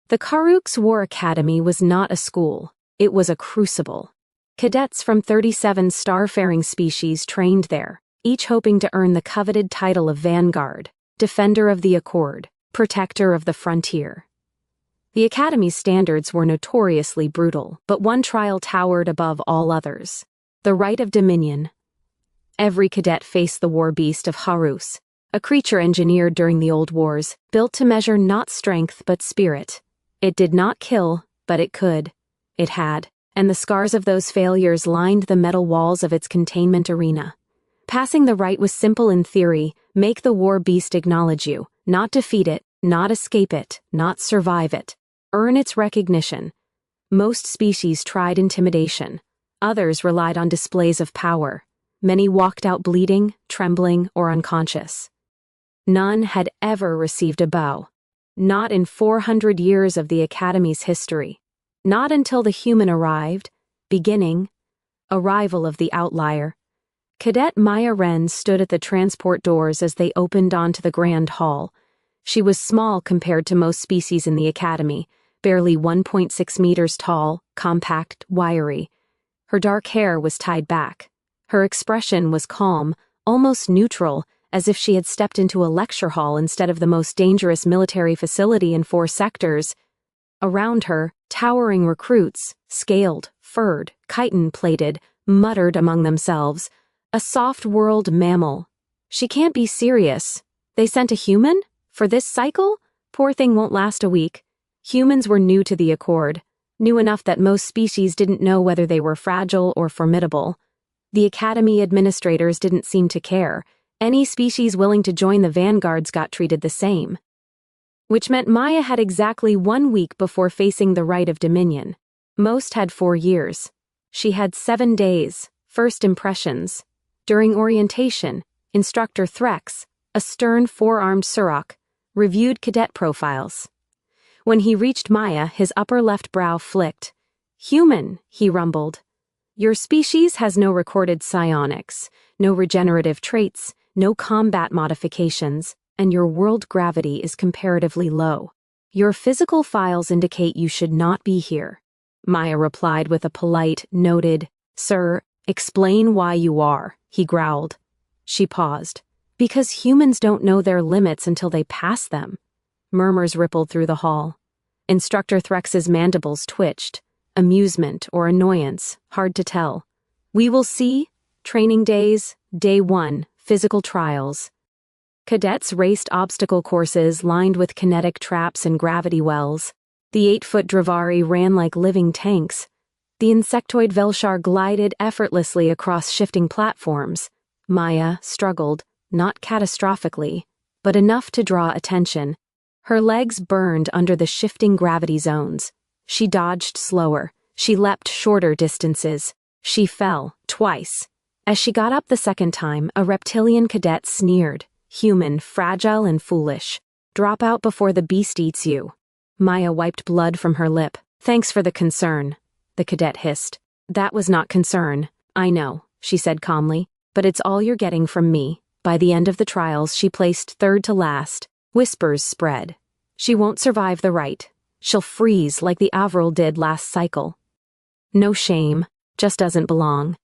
The Karuk's War Academy was not a school, it was a crucible. Cadets from 37 starfaring species trained there, each hoping to earn the coveted title of Vanguard, Defender of the Accord, Protector of the Frontier. The Academy's standards were notoriously brutal, but one trial towered above all others: the right of dominion. Every cadet faced the war beast of Harus, a creature engineered during the Old Wars, built to measure not strength but spirit. It did not kill, but it could. It had, and the scars of those failures lined the metal walls of its containment arena. Passing the right was simple in theory: make the war beast acknowledge you, not defeat it, not escape it, not survive it. Earn its recognition. Most species tried intimidation. Others relied on displays of power. Many walked out bleeding, trembling, or unconscious. None had ever received a bow. Not in 400 years of the Academy's history. Not until the human arrived, arrival of the outlier. Cadet Maya Wren stood at the transport doors as they opened onto the grand hall. She was small compared to most species in the Academy, barely 1.6 meters tall, compact, wiry. Her dark hair was tied back. Her expression was calm, almost neutral, as if she had stepped into a lecture hall instead of the most dangerous military facility in 4 sectors. Around her, towering recruits, scaled, furred, chitin-plated, muttered among themselves. A soft-world mammal. She can't be serious. They sent a human? For this cycle? Poor thing won't last a week. Humans were new to the Accord, new enough that most species didn't know whether they were fragile or formidable. The Academy administrators didn't seem to care. Any species willing to join the vanguards got treated the same. Which meant Maya had exactly 1 week before facing the right of dominion. Most had 4 years. She had 7 days, first impressions. During orientation, Instructor Threx, a stern 4-armed Surok, reviewed cadet profiles. When he reached Maya, his upper left brow flicked. "Human," he rumbled. "Your species has no recorded psionics, no regenerative traits, no combat modifications, and your world gravity is comparatively low. Your physical files indicate you should not be here." Maya replied with a polite, noted, "Sir, explain why you are," he growled. She paused. "Because humans don't know their limits until they pass them." Murmurs rippled through the hall. Instructor Threx's mandibles twitched. Amusement or annoyance, hard to tell. "We will see. Training days, day 1, physical trials." Cadets raced obstacle courses lined with kinetic traps and gravity wells. The 8-foot Dravari ran like living tanks. The insectoid Velshar glided effortlessly across shifting platforms. Maya struggled, not catastrophically, but enough to draw attention. Her legs burned under the shifting gravity zones. She dodged slower. She leapt shorter distances. She fell, twice. As she got up the second time, a reptilian cadet sneered. "Human, fragile and foolish. Drop out before the beast eats you." Maya wiped blood from her lip. "Thanks for the concern," the cadet hissed. "That was not concern. I know," she said calmly, "but it's all you're getting from me." By the end of the trials, she placed 3rd to last. Whispers spread. She won't survive the right. She'll freeze like the Avril did last cycle. No shame, just doesn't belong.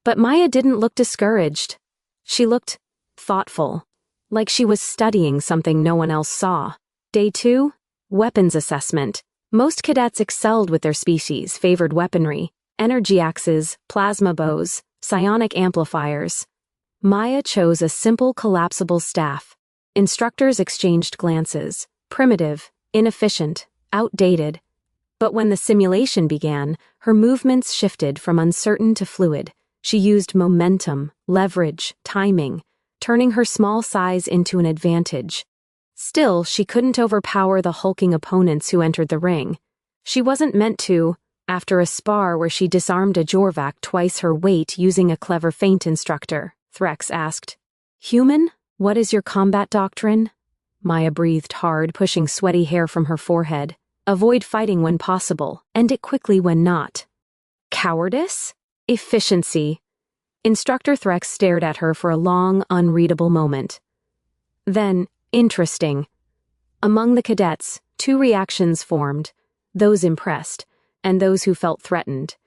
But Maya didn't look discouraged. She looked thoughtful, like she was studying something no one else saw. Day 2, weapons assessment. Most cadets excelled with their species, favored weaponry, energy axes, plasma bows, psionic amplifiers. Maya chose a simple collapsible staff. Instructors exchanged glances. Primitive, inefficient, outdated. But when the simulation began, her movements shifted from uncertain to fluid. She used momentum, leverage, timing, turning her small size into an advantage. Still, she couldn't overpower the hulking opponents who entered the ring. She wasn't meant to. After a spar where she disarmed a Jorvac twice her weight using a clever feint, Instructor Threx asked, "Human, what is your combat doctrine?" Maya breathed hard, pushing sweaty hair from her forehead. "Avoid fighting when possible, end it quickly when not." "Cowardice? Efficiency." Instructor Threx stared at her for a long, unreadable moment. Then, interesting. Among the cadets, Two reactions formed, those impressed, and those who felt threatened.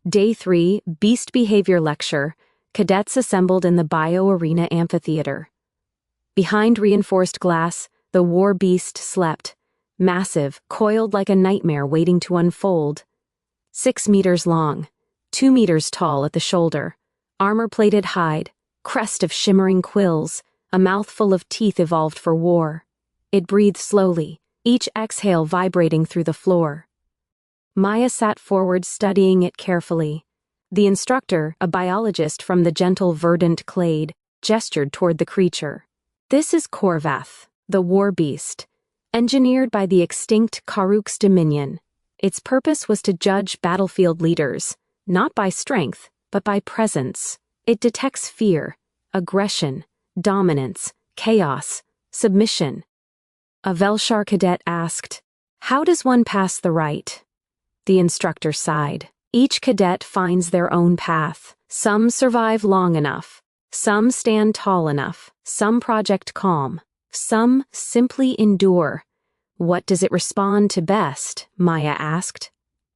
Day 3, Beast Behavior Lecture, cadets assembled in the Bio Arena Amphitheater. Behind reinforced glass, the war beast slept, massive, coiled like a nightmare waiting to unfold. 6 meters long, 2 meters tall at the shoulder, armor-plated hide, crest of shimmering quills, a mouthful of teeth evolved for war. It breathed slowly, each exhale vibrating through the floor. Maya sat forward studying it carefully. The instructor, a biologist from the gentle verdant clade, gestured toward the creature. This is Korvath, the war beast, engineered by the extinct Karuk's dominion. Its purpose was to judge battlefield leaders, not by strength, but by presence. It detects fear, aggression, dominance, chaos, submission. A Velshar cadet asked, "How does one pass the rite?" The instructor sighed. Each cadet finds their own path. Some survive long enough. Some stand tall enough. Some project calm. Some simply endure. What does it respond to best? Maya asked.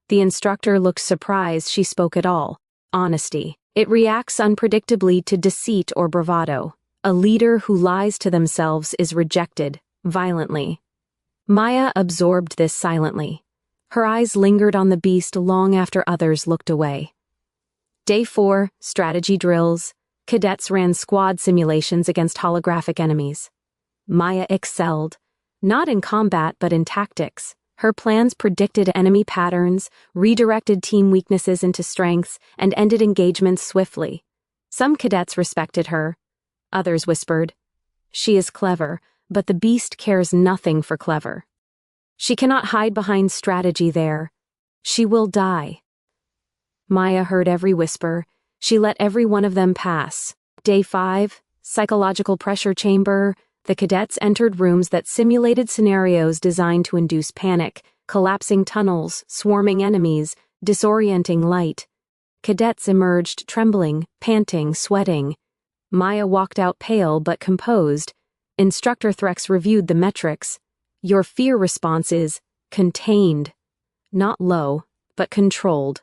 The instructor looked surprised she spoke at all. Honesty. It reacts unpredictably to deceit or bravado. A leader who lies to themselves is rejected, violently. Maya absorbed this silently. Her eyes lingered on the beast long after others looked away. Day 4, strategy drills. Cadets ran squad simulations against holographic enemies. Maya excelled, not in combat but in tactics. Her plans predicted enemy patterns, redirected team weaknesses into strengths, and ended engagements swiftly. Some cadets respected her. Others whispered, "She is clever, but the beast cares nothing for clever. She cannot hide behind strategy there. She will die." Maya heard every whisper. She let every one of them pass. Day 5, psychological pressure chamber. The cadets entered rooms that simulated scenarios designed to induce panic, collapsing tunnels, swarming enemies, disorienting light. Cadets emerged trembling, panting, sweating. Maya walked out pale but composed. Instructor Threx reviewed the metrics. Your fear response is contained. Not low, but controlled.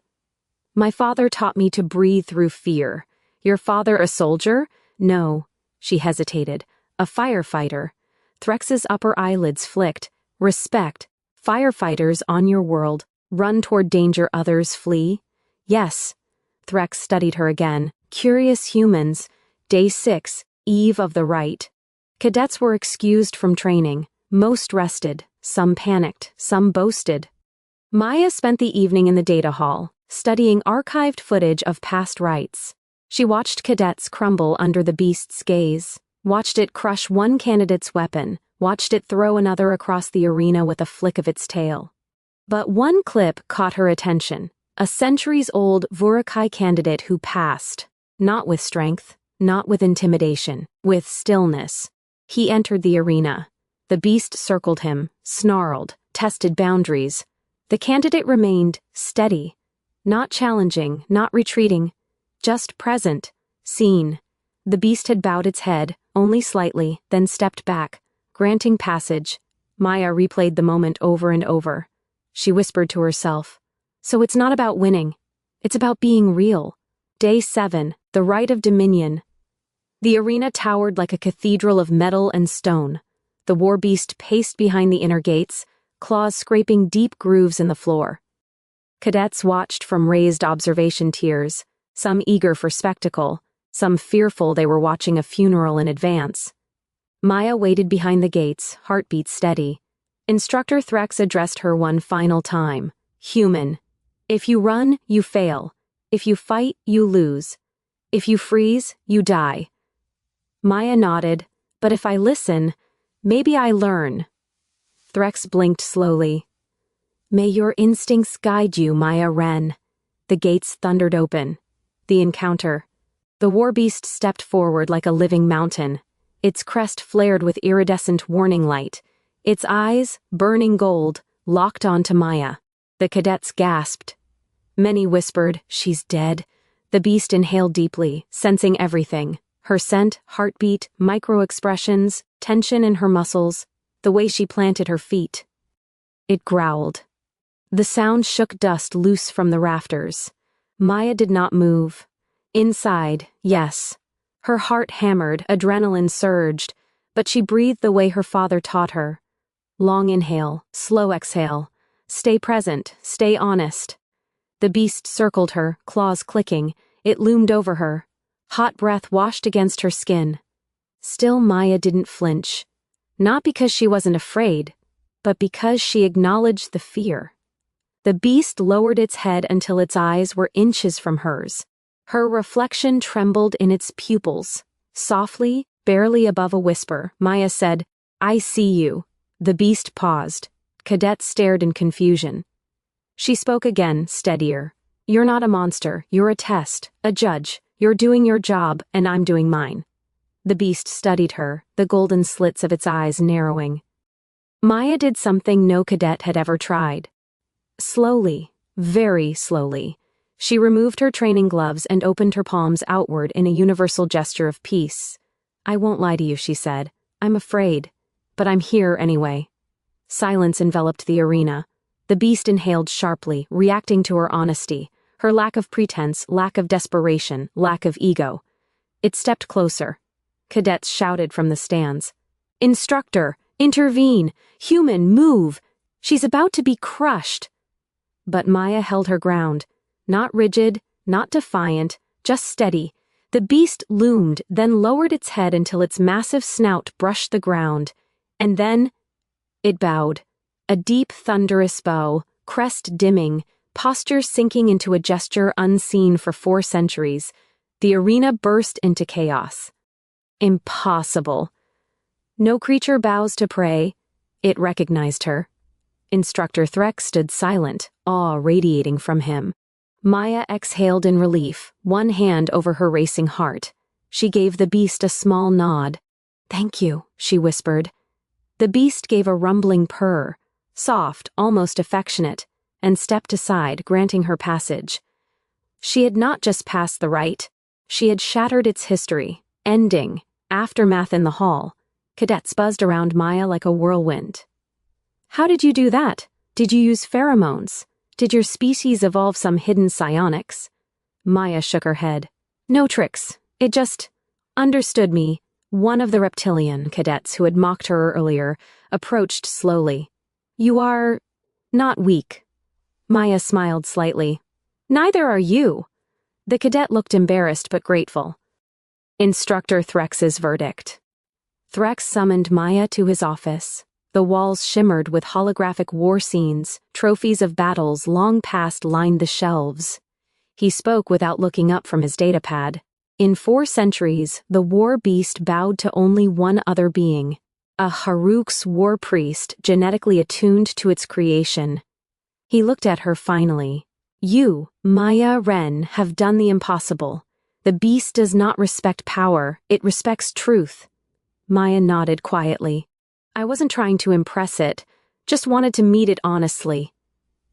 My father taught me to breathe through fear. Your father a soldier? No. She hesitated. A firefighter. Threx's upper eyelids flicked. Respect. Firefighters on your world. Run toward danger, others flee. Yes. Threx studied her again. Curious humans. Day 6, eve of the rite. Cadets were excused from training. Most rested. Some panicked. Some boasted. Maya spent the evening in the data hall, studying archived footage of past rites. She watched cadets crumble under the beast's gaze, watched it crush one candidate's weapon, watched it throw another across the arena with a flick of its tail. But one clip caught her attention, a centuries-old Vurukai candidate who passed, not with strength, not with intimidation, with stillness. He entered the arena. The beast circled him, snarled, tested boundaries. The candidate remained steady, not challenging, not retreating, just present, seen. The beast had bowed its head, only slightly, then stepped back, granting passage. Maya replayed the moment over and over. She whispered to herself, "So it's not about winning. It's about being real." Day 7, the Rite of Dominion. The arena towered like a cathedral of metal and stone. The war beast paced behind the inner gates, claws scraping deep grooves in the floor. Cadets watched from raised observation tiers, some eager for spectacle, some fearful they were watching a funeral in advance. Maya waited behind the gates, heartbeat steady. Instructor Threx addressed her one final time. Human. If you run, you fail. If you fight, you lose. If you freeze, you die. Maya nodded, but if I listen, maybe I learn. Threx blinked slowly. May your instincts guide you, Maya Wren. The gates thundered open. The encounter. The war beast stepped forward like a living mountain. Its crest flared with iridescent warning light. Its eyes, burning gold, locked onto Maya. The cadets gasped. Many whispered, "She's dead." The beast inhaled deeply, sensing everything. Her scent, heartbeat, micro-expressions, tension in her muscles, the way she planted her feet. It growled. The sound shook dust loose from the rafters. Maya did not move. Inside, yes. Her heart hammered, adrenaline surged, but she breathed the way her father taught her. Long inhale, slow exhale. Stay present, stay honest. The beast circled her, claws clicking. It loomed over her. Hot breath washed against her skin. Still Maya didn't flinch. Not because she wasn't afraid, but because she acknowledged the fear. The beast lowered its head until its eyes were inches from hers. Her reflection trembled in its pupils. Softly, barely above a whisper, Maya said, "I see you." The beast paused. Cadet stared in confusion. She spoke again, steadier. "You're not a monster, you're a test, a judge. You're doing your job, and I'm doing mine." The beast studied her, the golden slits of its eyes narrowing. Maya did something no cadet had ever tried. Slowly, very slowly, she removed her training gloves and opened her palms outward in a universal gesture of peace. "I won't lie to you," she said. "I'm afraid. But I'm here anyway." Silence enveloped the arena. The beast inhaled sharply, reacting to her honesty, her lack of pretense, lack of desperation, lack of ego. It stepped closer. Cadets shouted from the stands. "Instructor, intervene! Human, move! She's about to be crushed!" But Maya held her ground. Not rigid, not defiant, just steady. The beast loomed, then lowered its head until its massive snout brushed the ground. And then it bowed. A deep, thunderous bow, crest dimming, posture sinking into a gesture unseen for 4 centuries. The arena burst into chaos. Impossible. No creature bows to prey. It recognized her. Instructor Threx stood silent, awe radiating from him. Maya exhaled in relief, one hand over her racing heart. She gave the beast a small nod. "Thank you," she whispered. The beast gave a rumbling purr, soft, almost affectionate, and stepped aside, granting her passage. She had not just passed the rite. She had shattered its history, ending, aftermath in the hall. Cadets buzzed around Maya like a whirlwind. "How did you do that? Did you use pheromones? Did your species evolve some hidden psionics?" Maya shook her head. "No tricks. It just understood me." One of the reptilian cadets who had mocked her earlier approached slowly. "You are not weak." Maya smiled slightly. "Neither are you." The cadet looked embarrassed but grateful. Instructor Threx's verdict. Threx summoned Maya to his office. The walls shimmered with holographic war scenes, trophies of battles long past lined the shelves. He spoke without looking up from his datapad. In 4 centuries, the war beast bowed to only one other being, a Haruk's war priest genetically attuned to its creation. He looked at her finally. "You, Maya Wren, have done the impossible. The beast does not respect power, it respects truth." Maya nodded quietly. "I wasn't trying to impress it, just wanted to meet it honestly."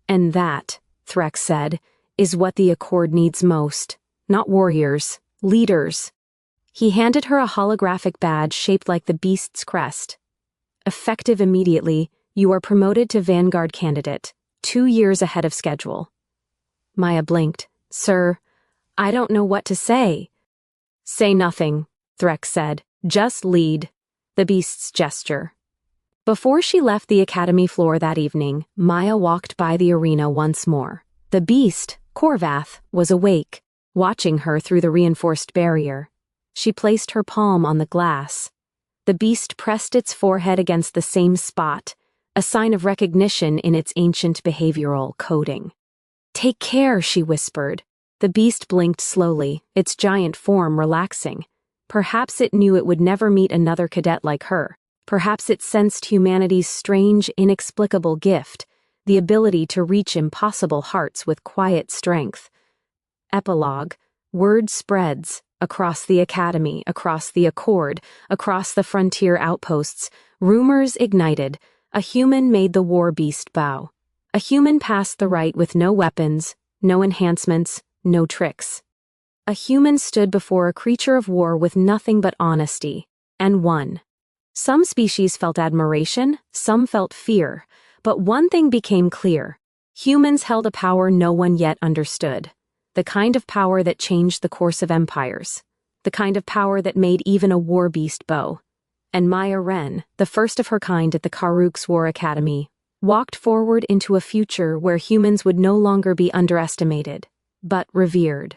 "And that," Threx said, "is what the Accord needs most. Not warriors, leaders." He handed her a holographic badge shaped like the beast's crest. "Effective immediately, you are promoted to Vanguard Candidate, 2 years ahead of schedule." Maya blinked. "Sir, I don't know what to say." "Say nothing," Threx said. "Just lead." The beast's gesture. Before she left the academy floor that evening, Maya walked by the arena once more. The beast, Korvath, was awake, watching her through the reinforced barrier. She placed her palm on the glass. The beast pressed its forehead against the same spot, a sign of recognition in its ancient behavioral coding. "Take care," she whispered. The beast blinked slowly, its giant form relaxing. Perhaps it knew it would never meet another cadet like her. Perhaps it sensed humanity's strange, inexplicable gift, the ability to reach impossible hearts with quiet strength. Epilogue. Word spreads. Across the academy, across the Accord, across the frontier outposts, rumors ignited. A human made the war beast bow. A human passed the rite with no weapons, no enhancements, no tricks. A human stood before a creature of war with nothing but honesty, and won. Some species felt admiration, some felt fear, But one thing became clear. Humans held a power no one yet understood. The kind of power that changed the course of empires. The kind of power that made even a war beast bow. And Maya Wren, the first of her kind at the Karuk's War Academy, walked forward into a future where humans would no longer be underestimated, but revered.